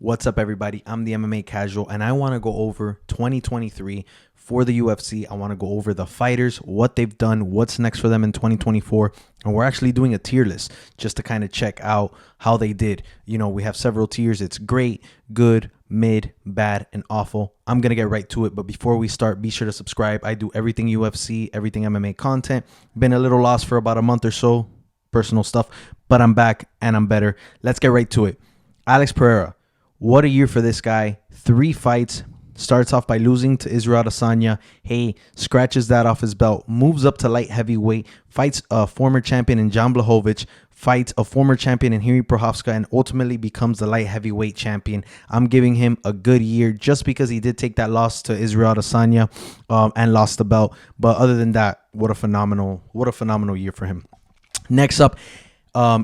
What's up, everybody? I'm the MMA Casual, and I want to go over 2023 for the UFC. I want to go over the fighters, what they've done, what's next for them in 2024, and we're actually doing a tier list just to kind of check out how they did. You know, we have several tiers. It's great, good, mid, bad, and awful. I'm going to get right to it, but before we start, be sure to subscribe. I do everything UFC, everything MMA content. Been a little lost for about a month or so, personal stuff, but I'm back and I'm better. Let's get right to it. Alex Pereira. What a year for this guy. 3 fights. Starts off by losing to Israel Adesanya. Hey, scratches that off his belt. Moves up to light heavyweight. Fights a former champion in Jan Blachowicz. Fights a former champion in Jiri Prochazka. And ultimately becomes the light heavyweight champion. I'm giving him a good year just because he did take that loss to Israel Adesanya and lost the belt. But other than that, what a phenomenal year for him. Next up,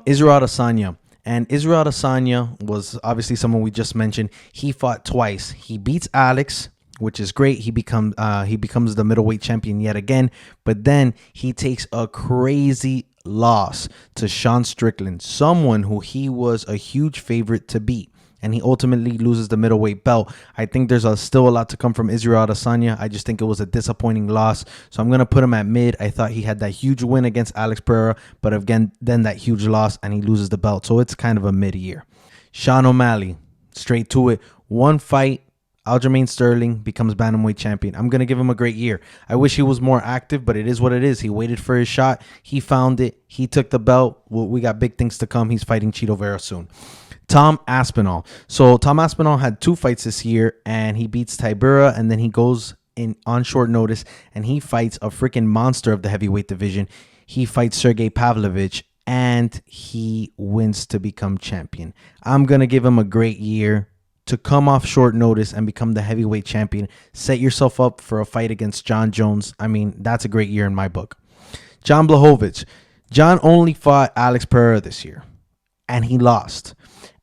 Israel Adesanya. And Israel Adesanya was obviously someone we just mentioned. He fought twice. He beats Alex, which is great. He becomes the middleweight champion yet again. But then he takes a crazy loss to Sean Strickland, someone who he was a huge favorite to beat. And he ultimately loses the middleweight belt. I think there's still a lot to come from Israel Adesanya. I just think it was a disappointing loss. So I'm going to put him at mid. I thought he had that huge win against Alex Pereira, but again, then that huge loss and he loses the belt. So it's kind of a mid-year. Sean O'Malley, straight to it. 1 fight, Aljamain Sterling becomes bantamweight champion. I'm going to give him a great year. I wish he was more active, but it is what it is. He waited for his shot. He found it. He took the belt. We got big things to come. He's fighting Chito Vera soon. Tom Aspinall. So Tom Aspinall had 2 fights this year, and he beats Tybura, and then he goes in on short notice, and he fights a freaking monster of the heavyweight division. He fights Sergey Pavlovich, and he wins to become champion. I'm going to give him a great year to come off short notice and become the heavyweight champion. Set yourself up for a fight against John Jones. I mean, that's a great year in my book. Jan Blachowicz. John only fought Alex Pereira this year, and he lost.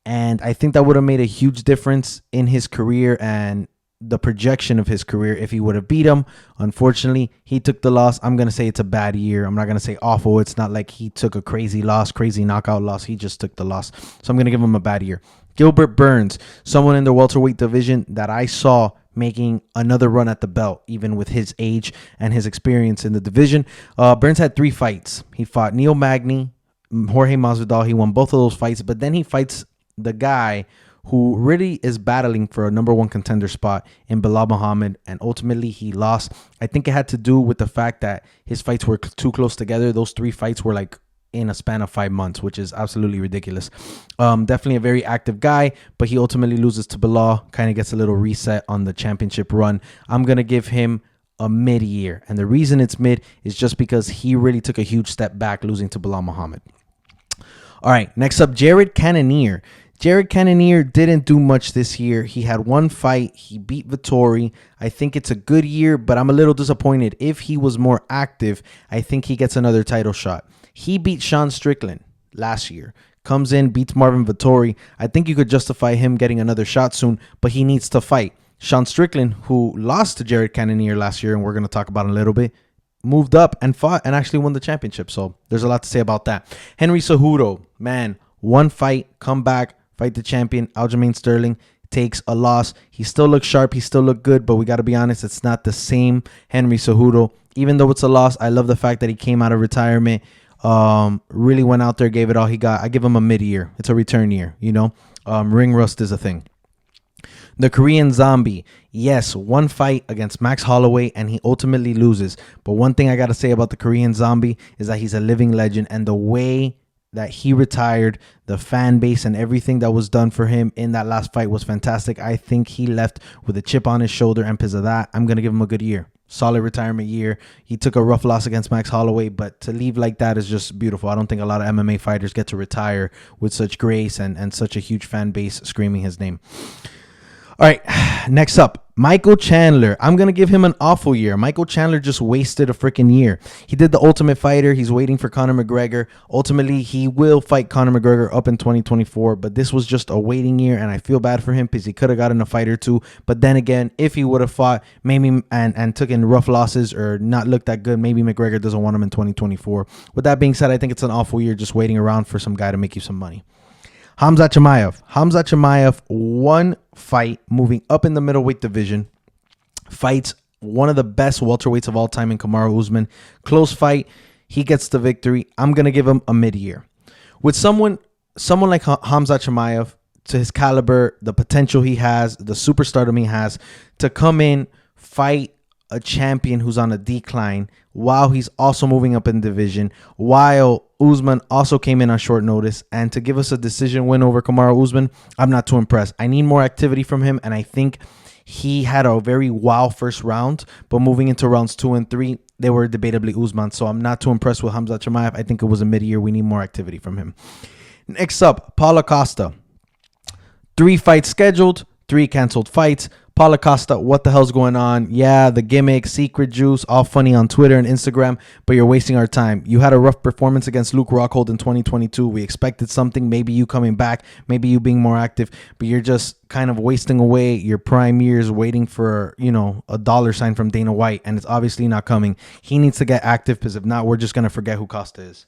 And I think that would have made a huge difference in his career and the projection of his career if he would have beat him. Unfortunately, he took the loss. I'm going to say it's a bad year. I'm not going to say awful. It's not like he took a crazy knockout loss. He just took the loss. So I'm going to give him a bad year. Gilbert Burns, someone in the welterweight division that I saw making another run at the belt, even with his age and his experience in the division. Burns had 3 fights. He fought Neil Magny, Jorge Masvidal. He won both of those fights, but then he fights the guy who really is battling for a number 1 contender spot in Bilal Muhammad, and ultimately he lost. I think it had to do with the fact that his fights were too close together. Those 3 fights were like in a span of 5 months, which is absolutely ridiculous. Definitely a very active guy, but he ultimately loses to Bilal, kind of gets a little reset on the championship run. I'm going to give him a mid-year, and the reason it's mid is just because he really took a huge step back losing to Bilal Muhammad. All right, next up, Jared Cannonier. Jared Cannonier didn't do much this year. He had 1 fight. He beat Vettori. I think it's a good year, but I'm a little disappointed. If he was more active, I think he gets another title shot. He beat Sean Strickland last year. Comes in, beats Marvin Vettori. I think you could justify him getting another shot soon, but he needs to fight. Sean Strickland, who lost to Jared Cannonier last year, and we're going to talk about in a little bit, moved up and fought and actually won the championship. So there's a lot to say about that. Henry Cejudo, man, 1 fight, come back, fight the champion. Aljamain Sterling takes a loss. He still looks sharp. He still looked good, but we got to be honest, it's not the same Henry Cejudo. Even though it's a loss, I love the fact that he came out of retirement, really went out there, gave it all he got. I give him a mid-year. It's a return year, you know. Ring rust is a thing. The Korean Zombie. Yes, 1 fight against Max Holloway, and he ultimately loses. But one thing I got to say about the Korean Zombie is that he's a living legend, and the way that he retired, the fan base and everything that was done for him in that last fight was fantastic. I think he left with a chip on his shoulder, and because of that, I'm going to give him a good year. Solid retirement year. He took a rough loss against Max Holloway, but to leave like that is just beautiful. I don't think a lot of MMA fighters get to retire with such grace and such a huge fan base screaming his name. All right, next up, Michael Chandler. I'm going to give him an awful year. Michael Chandler just wasted a freaking year. He did the Ultimate Fighter. He's waiting for Conor McGregor. Ultimately, he will fight Conor McGregor up in 2024, but this was just a waiting year, and I feel bad for him because he could have gotten a fight or 2. But then again, if he would have fought maybe and took in rough losses or not looked that good, maybe McGregor doesn't want him in 2024. With that being said, I think it's an awful year just waiting around for some guy to make you some money. Hamza Chimaev. Hamza Chimaev, one fight, moving up in the middleweight division, fights one of the best welterweights of all time in Kamaru Usman. Close fight. He gets the victory. I'm going to give him a mid-year. With someone like Hamza Chimaev, to his caliber, the potential he has, the superstardom he has, to come in, fight a champion who's on a decline while he's also moving up in division, while Usman also came in on short notice, and to give us a decision win over Kamaru Usman, I'm not too impressed. I need more activity from him, and I think he had a very wow first round, but moving into rounds 2 and 3, they were debatably Usman, so I'm not too impressed with Hamza Chimaev. I think it was a mid-year. We need more activity from him. Next up, Paulo Costa. 3 fights scheduled, 3 canceled fights. Paulo Costa, what the hell's going on? Yeah, the gimmick, secret juice, all funny on Twitter and Instagram, but you're wasting our time. You had a rough performance against Luke Rockhold in 2022. We expected something, maybe you coming back, maybe you being more active, but you're just kind of wasting away your prime years waiting for, a dollar sign from Dana White, and it's obviously not coming. He needs to get active, because if not, we're just going to forget who Costa is.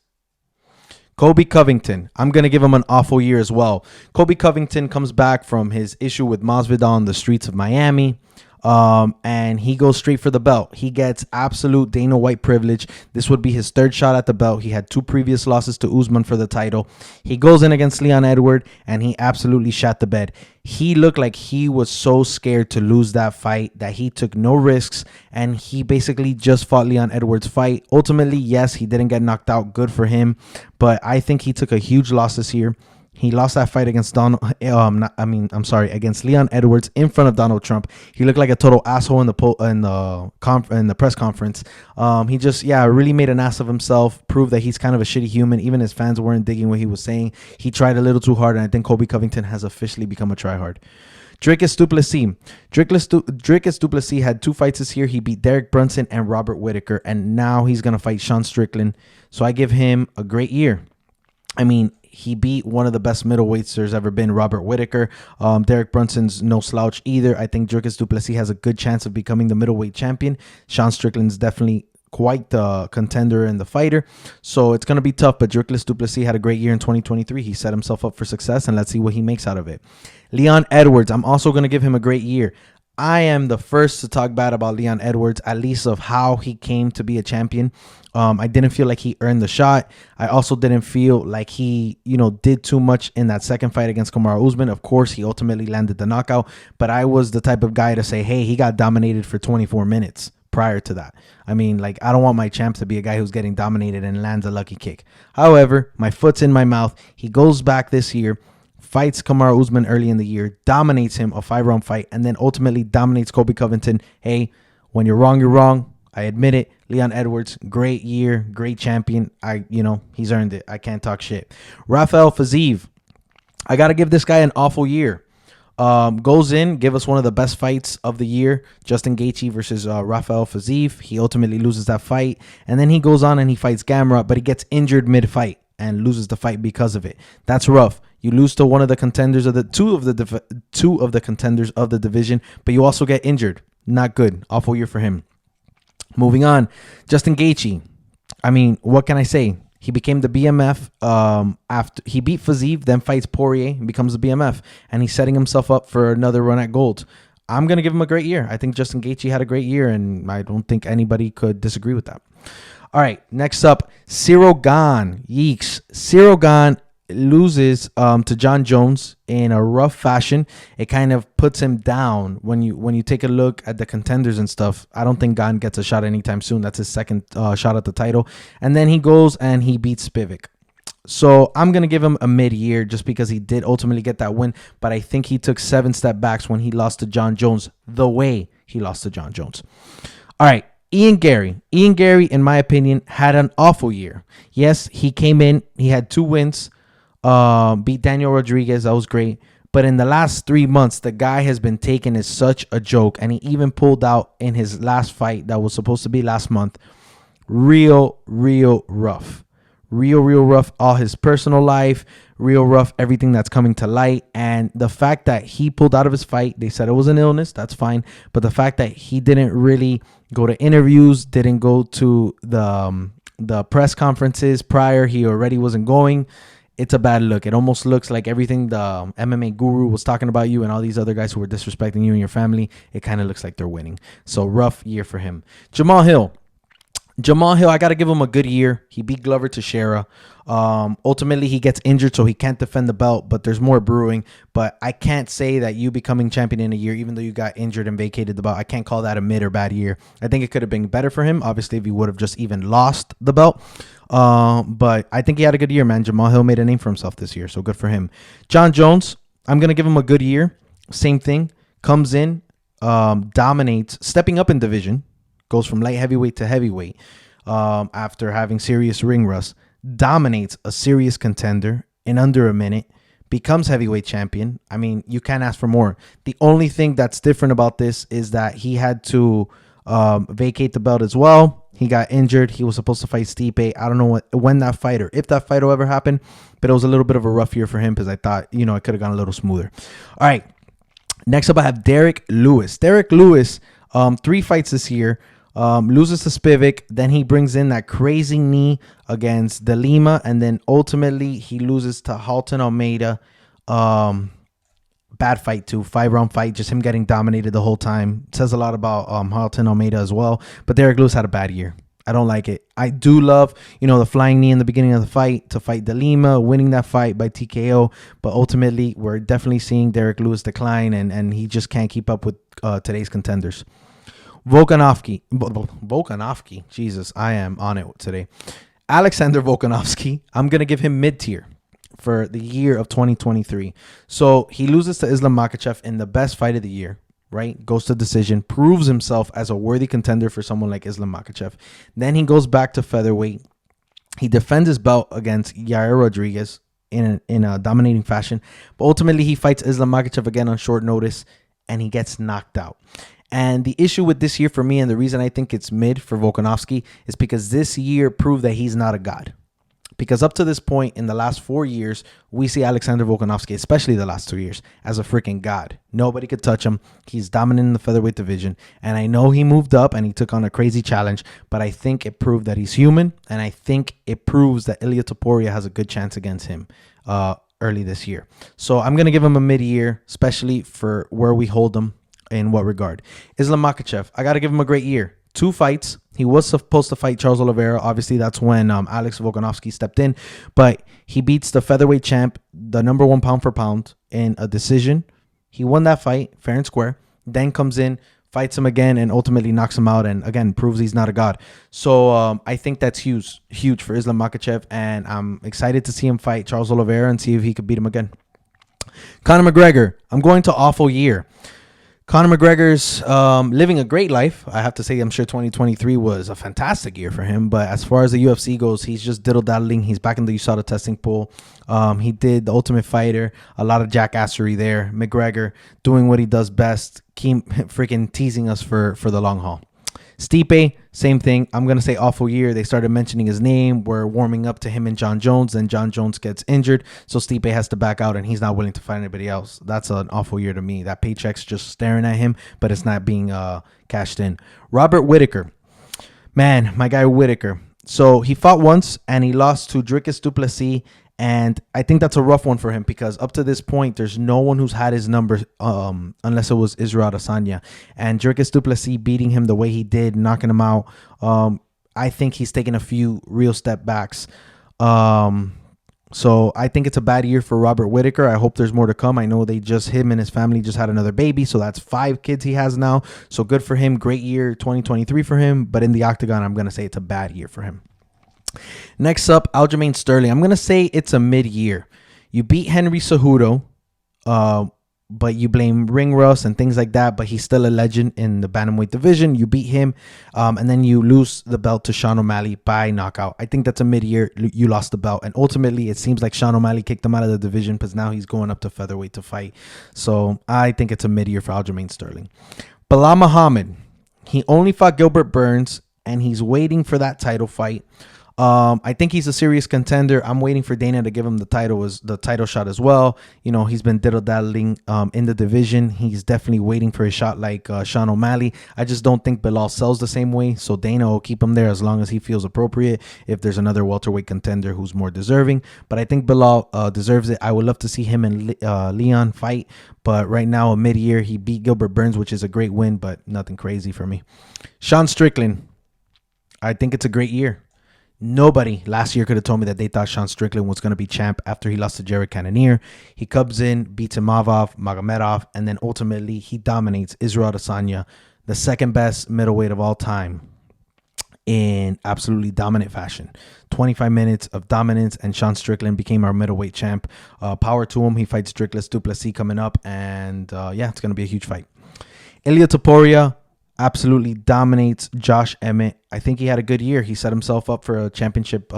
Colby Covington, I'm going to give him an awful year as well. Colby Covington comes back from his issue with Masvidal on the streets of Miami, and he goes straight for the belt. He gets absolute Dana White privilege. This would be his 3rd shot at the belt. He had 2 previous losses to Usman for the title. He goes in against Leon Edwards, and he absolutely shat the bed. He looked like he was so scared to lose that fight that he took no risks, and he basically just fought Leon Edwards' fight. Ultimately, yes, he didn't get knocked out. Good for him, but I think he took a huge loss this year. He lost that fight against against Leon Edwards in front of Donald Trump. He looked like a total asshole in the press conference. He just really made an ass of himself, proved that he's kind of a shitty human. Even his fans weren't digging what he was saying. He tried a little too hard, and I think Colby Covington has officially become a tryhard. Dricus du Plessis. Dricus du Plessis had 2 fights this year. He beat Derek Brunson and Robert Whittaker, and now he's going to fight Sean Strickland. So I give him a great year. I mean, he beat one of the best middleweights there's ever been, Robert Whittaker. Derek Brunson's no slouch either. I think Dricus du Plessis has a good chance of becoming the middleweight champion. Sean Strickland's definitely quite the contender and the fighter. So it's going to be tough, but Dricus du Plessis had a great year in 2023. He set himself up for success, and let's see what he makes out of it. Leon Edwards, I'm also going to give him a great year. I am the first to talk bad about Leon Edwards, at least of how he came to be a champion. I didn't feel like he earned the shot. I also didn't feel like he, did too much in that second fight against Kamaru Usman. Of course, he ultimately landed the knockout, but I was the type of guy to say, hey, he got dominated for 24 minutes prior to that. I mean, I don't want my champ to be a guy who's getting dominated and lands a lucky kick. However, my foot's in my mouth. He goes back this year, fights Kamaru Usman early in the year, dominates him, a 5-round fight, and then ultimately dominates Colby Covington. Hey, when you're wrong, you're wrong. I admit it. Leon Edwards, great year, great champion. He's earned it. I can't talk shit. Rafael Fiziev, I got to give this guy an awful year. Goes in, give us one of the best fights of the year, Justin Gaethje versus Rafael Fiziev. He ultimately loses that fight, and then he goes on and he fights Gamrot, but he gets injured mid-fight and loses the fight because of it. That's rough. You lose to one of the contenders of the two of the contenders of the division, but you also get injured. Not good. Awful year for him. Moving on, Justin Gaethje. I mean, what can I say? He became the BMF after he beat Fiziev, then fights Poirier and becomes the BMF, and he's setting himself up for another run at gold. I'm going to give him a great year. I think Justin Gaethje had a great year, and I don't think anybody could disagree with that. All right, next up, Cyril Gane. Yeeks. Cyril Gane loses to John Jones in a rough fashion. It kind of puts him down when you take a look at the contenders and stuff. I don't think Gane gets a shot anytime soon. That's his second shot at the title. And then he goes and he beats Spivak. So I'm going to give him a mid-year just because he did ultimately get that win. But I think he took 7 step backs when he lost to John Jones the way he lost to John Jones. All right. Ian Gary, in my opinion, had an awful year. Yes, he came in. He had 2 wins. Beat Daniel Rodriguez. That was great. But in the last 3 months, the guy has been taken as such a joke. And he even pulled out in his last fight that was supposed to be last month. Real rough. Real rough. All his personal life. Real rough. Everything that's coming to light. And the fact that he pulled out of his fight, they said it was an illness. That's fine. But the fact that he didn't really go to interviews, didn't go to the press conferences prior, he already wasn't going. it's a bad look. It almost looks like everything the MMA guru was talking about you and all these other guys who were disrespecting you and your family, it kind of looks like they're winning. So rough year for him. Jamal Hill, I got to give him a good year. He beat Glover Teixeira. Ultimately, he gets injured, so he can't defend the belt, but there's more brewing. But I can't say that you becoming champion in a year, even though you got injured and vacated the belt, I can't call that a mid or bad year. I think it could have been better for him, obviously, if he would have just even lost the belt. But I think he had a good year, man. Jamal Hill made a name for himself this year, so good for him. John Jones, I'm going to give him a good year. Same thing. Comes in, dominates, stepping up in division. Goes from light heavyweight to heavyweight after having serious ring rust. Dominates a serious contender in under a minute. Becomes heavyweight champion. I mean, you can't ask for more. The only thing that's different about this is that he had to vacate the belt as well. He got injured. He was supposed to fight Stipe. I don't know when that fight or if that fight will ever happen, but it was a little bit of a rough year for him because I thought, it could have gone a little smoother. All right. Next up, I have Derek Lewis. 3 fights this year. Loses to Spivak, then he brings in that crazy knee against De Lima, and then ultimately he loses to Halton Almeida. Bad fight too, 5-round fight, just him getting dominated the whole time. Says a lot about Halton Almeida as well, but Derek Lewis had a bad year. I don't like it. I do love, the flying knee in the beginning of the fight to fight De Lima, winning that fight by TKO, but ultimately we're definitely seeing Derek Lewis decline, and he just can't keep up with today's contenders. Volkanovski, Jesus, I am on it today. Alexander Volkanovski, I'm going to give him mid-tier for the year of 2023. So he loses to Islam Makhachev in the best fight of the year, right? Goes to decision, proves himself as a worthy contender for someone like Islam Makhachev. Then he goes back to featherweight. He defends his belt against Yair Rodriguez in a dominating fashion. But ultimately, he fights Islam Makhachev again on short notice, and he gets knocked out. And the issue with this year for me, and the reason I think it's mid for Volkanovski, is because this year proved that he's not a god. Because up to this point in the last 4 years, we see Alexander Volkanovski, especially the last 2 years, as a freaking god. Nobody could touch him. He's dominant in the featherweight division. And I know he moved up and he took on a crazy challenge, but I think it proved that he's human. And I think it proves that Ilia Topuria has a good chance against him early this year. So I'm going to give him a mid-year, especially for where we hold him. In what regard? Islam Makhachev, I got to give him a great year. 2 fights. He was supposed to fight Charles Oliveira. Obviously, that's when Alex Volkanovski stepped in. But he beats the featherweight champ, the number 1 pound for pound, in a decision. He won that fight, fair and square. Then comes in, fights him again, and ultimately knocks him out. And again, proves he's not a god. So I think that's huge for Islam Makhachev. And I'm excited to see him fight Charles Oliveira and see if he could beat him again. Conor McGregor, I'm going to awful year. Conor McGregor's living a great life. I have to say, I'm sure 2023 was a fantastic year for him. But as far as the UFC goes, he's just diddle-daddling. He's back in the USADA testing pool. He did the Ultimate Fighter. A lot of jackassery there. McGregor doing what he does best. Keep freaking teasing us for the long haul. Stipe, same thing. I'm going to say awful year. They started mentioning his name. We're warming up to him and John Jones. Then John Jones gets injured. So Stipe has to back out and he's not willing to fight anybody else. That's an awful year to me. That paycheck's just staring at him, but it's not being cashed in. Robert Whittaker. Man, my guy Whittaker. So he fought once and he lost to Dricus du Plessis. And I think that's a rough one for him because up to this point, there's no one who's had his number unless it was Israel Adesanya. And Dricus du Plessis beating him the way he did, knocking him out, I think he's taken a few real step backs. So I think it's a bad year for Robert Whittaker. I hope there's more to come. I know him and his family just had another baby. So that's 5 kids he has now. So good for him. Great year 2023 for him. But in the octagon, I'm going to say it's a bad year for him. Next up, Aljamain Sterling. I'm going to say it's a mid-year. You beat Henry Cejudo, but you blame ring rust and things like that, but he's still a legend in the bantamweight division. You beat him, and then you lose the belt to Sean O'Malley by knockout. I think that's a mid-year. You lost the belt, and ultimately it seems like Sean O'Malley kicked him out of the division because now he's going up to featherweight to fight. So I think it's a mid-year for Aljamain Sterling. Bilal Muhammad. He only fought Gilbert Burns, and he's waiting for that title fight. I think he's a serious contender. I'm waiting for Dana to give him the title shot as well. He's been diddle daddling in the division. He's definitely waiting for a shot like Sean O'Malley. I just don't think Bilal sells the same way, so Dana will keep him there as long as he feels appropriate. If there's another welterweight contender who's more deserving, but I think Bilal deserves it. I would love to see him and Leon fight, but right now, a mid-year, he beat Gilbert Burns, which is a great win, but nothing crazy for me. Sean Strickland, I think it's a great year. Nobody last year could have told me that they thought Sean Strickland was going to be champ after he lost to Jared Cannonier. He comes in, beats Imavov, Magomedov, and then ultimately he dominates Israel Adesanya, the second best middleweight of all time, in absolutely dominant fashion. 25 minutes of dominance, and Sean Strickland became our middleweight champ. Power to him. He fights Dricus du Plessis coming up, and it's going to be a huge fight. Ilia Topuria absolutely dominates Josh Emmett. I think he had a good year. He set himself up for a championship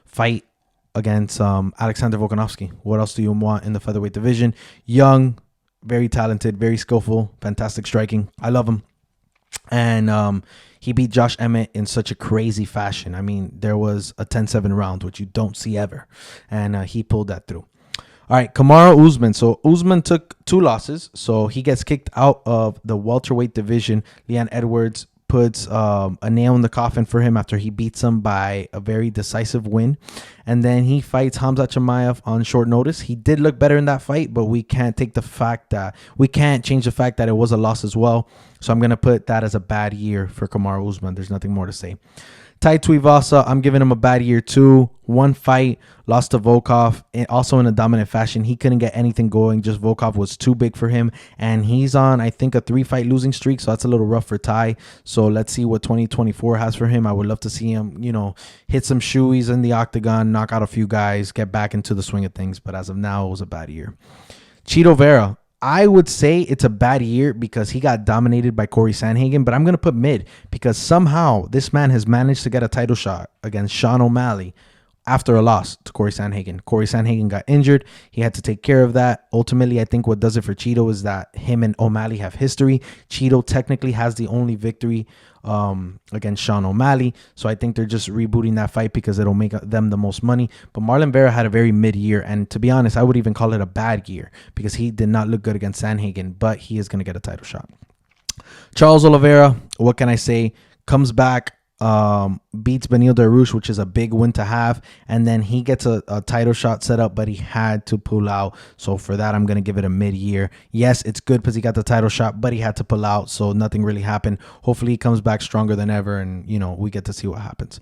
fight against Alexander Volkanovski. What else do you want in the featherweight division? Young, very talented, very skillful, fantastic striking. I love him. And he beat Josh Emmett in such a crazy fashion. I mean, there was a 10-7 round, which you don't see ever. And he pulled that through. All right, Kamaru Usman. So Usman took 2 losses, so he gets kicked out of the welterweight division. Leon Edwards puts a nail in the coffin for him after he beats him by a very decisive win. And then he fights Hamza Chimaev on short notice. He did look better in that fight, but we can't change the fact that it was a loss as well. So I'm going to put that as a bad year for Kamaru Usman. There's nothing more to say. Tai Tuivasa, I'm giving him a bad year too. 1 fight, lost to Volkov, also in a dominant fashion. He couldn't get anything going. Just Volkov was too big for him. And he's on, I think, a 3-fight losing streak. So that's a little rough for Tai. So let's see what 2024 has for him. I would love to see him, hit some shoeies in the octagon, knock out a few guys, get back into the swing of things. But as of now, it was a bad year. Chito Vera. I would say it's a bad year because he got dominated by Corey Sandhagen, but I'm going to put mid because somehow this man has managed to get a title shot against Sean O'Malley after a loss to Corey Sandhagen. Corey Sandhagen got injured. He had to take care of that. Ultimately, I think what does it for Chito is that him and O'Malley have history. Chito technically has the only victory against Sean O'Malley. So I think they're just rebooting that fight because it'll make them the most money. But Marlon Vera had a very mid-year. And to be honest, I would even call it a bad year because he did not look good against Sandhagen, but he is going to get a title shot. Charles Oliveira, what can I say? Comes back. Beats Beneil Dariush, which is a big win to have, and then he gets a title shot set up, but he had to pull out. So for that, I'm going to give it a mid-year. Yes, it's good because he got the title shot, but he had to pull out, so nothing really happened. Hopefully he comes back stronger than ever, and we get to see what happens.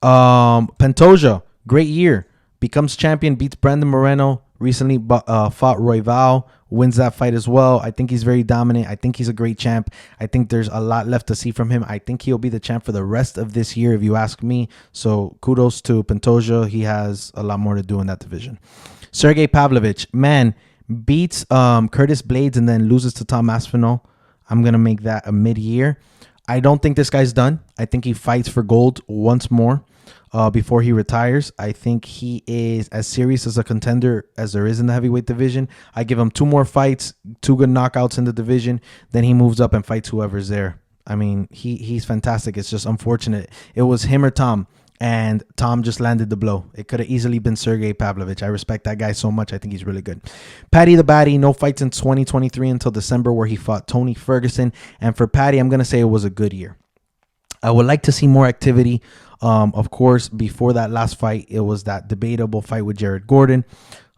Pantoja, great year, becomes champion, beats Brandon Moreno, recently fought Royval, wins that fight as well. I think he's very dominant. I think he's a great champ. I think there's a lot left to see from him. I think he'll be the champ for the rest of this year, if you ask me. So kudos to Pantoja. He has a lot more to do in that division. Sergey Pavlovich, man, beats Curtis Blades and then loses to Tom Aspinall. I'm going to make that a mid-year. I don't think this guy's done. I think he fights for gold once more. Before he retires. I think he is as serious as a contender as there is in the heavyweight division. I give him 2 more fights, 2 good knockouts in the division, then he moves up and fights whoever's there. I mean, he's fantastic. It's just unfortunate. It was him or Tom, and Tom just landed the blow. It could have easily been Sergey Pavlovich. I respect that guy so much. I think he's really good. Paddy the Baddy, no fights in 2023 until December where he fought Tony Ferguson. And for Paddy, I'm going to say it was a good year. I would like to see more activity. Of course, before that last fight, it was that debatable fight with Jared Gordon.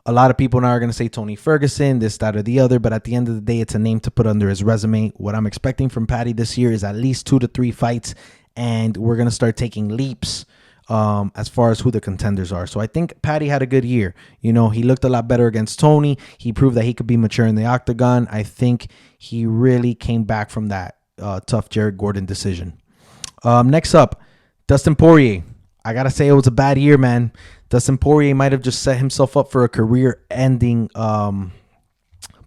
A lot of people now are going to say Tony Ferguson, this, that, or the other. But at the end of the day, it's a name to put under his resume. What I'm expecting from Paddy this year is at least 2 to 3 fights. And we're going to start taking leaps as far as who the contenders are. So I think Paddy had a good year. He looked a lot better against Tony. He proved that he could be mature in the octagon. I think he really came back from that tough Jared Gordon decision. Next up, Dustin Poirier. I got to say it was a bad year, man. Dustin Poirier might have just set himself up for a career-ending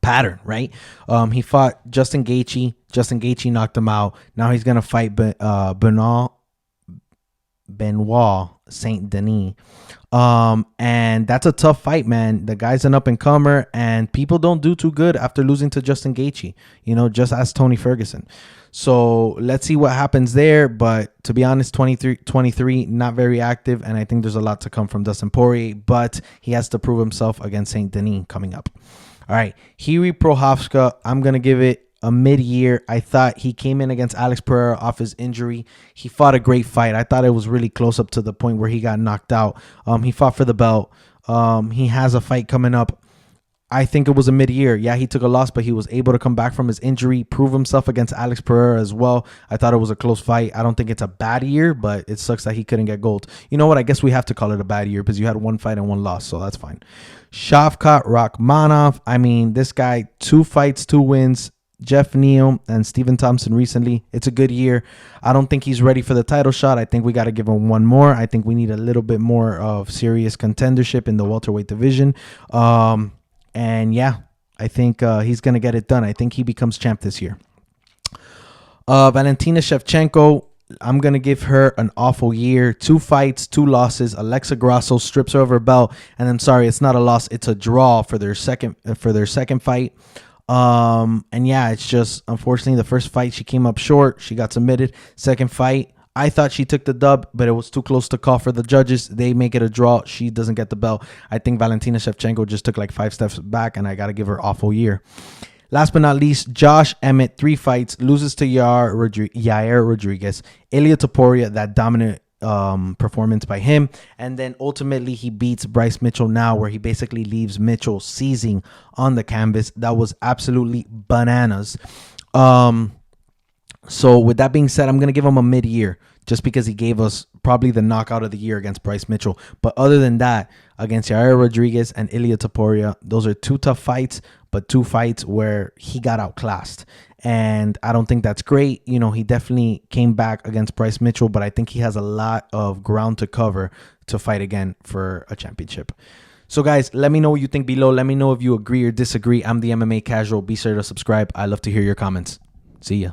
pattern, right? He fought Justin Gaethje. Justin Gaethje knocked him out. Now he's going to fight Bernal Benoit Saint Denis. And that's a tough fight, man. The guy's an up and comer, and people don't do too good after losing to Justin Gaethje. Just ask Tony Ferguson. So let's see what happens there. But to be honest, 23, not very active, and I think there's a lot to come from Dustin Poirier, but he has to prove himself against Saint Denis coming up. All right, Jiri Prochazka, I'm gonna give it a mid-year. I thought he came in against Alex Pereira off his injury. He fought a great fight. I thought it was really close up to the point where he got knocked out. He fought for the belt. He has a fight coming up. I think it was a mid-year. Yeah, he took a loss, but he was able to come back from his injury, prove himself against Alex Pereira as well. I thought it was a close fight. I don't think it's a bad year, but it sucks that he couldn't get gold. You know what? I guess we have to call it a bad year because you had one fight and one loss, so that's fine. Shavkat Rakhmonov. I mean, this guy, 2 fights, 2 wins. Jeff Neal and Stephen Thompson recently. It's a good year. I don't think he's ready for the title shot. I think we got to give him one more. I think we need a little bit more of serious contendership in the welterweight division. And yeah, I think he's going to get it done. I think he becomes champ this year. Valentina Shevchenko, I'm going to give her an awful year. 2 fights, 2 losses. Alexa Grasso strips her of her belt. And I'm sorry, it's not a loss. It's a draw for their second fight. And yeah, it's just, unfortunately, the first fight, she came up short. She got submitted. Second fight, I thought she took the dub, but it was too close to call for the judges. They make it a draw. She doesn't get the belt. I think Valentina Shevchenko just took like 5 steps back, and I got to give her awful year. Last but not least, Josh Emmett, 3 fights, loses to Yair Rodriguez. Ilia Topuria, that dominant performance by him, and then ultimately he beats Bryce Mitchell now, where he basically leaves Mitchell seizing on the canvas. That was absolutely bananas. So with that being said, I'm gonna give him a mid-year just because he gave us probably the knockout of the year against Bryce Mitchell. But other than that, against Yair Rodriguez and Ilia Topuria, those are 2 tough fights, but 2 fights where he got outclassed. And I don't think that's great. He definitely came back against Bryce Mitchell, but I think he has a lot of ground to cover to fight again for a championship. So guys, let me know what you think below. Let me know if you agree or disagree. I'm the MMA Casual. Be sure to subscribe. I love to hear your comments. See ya.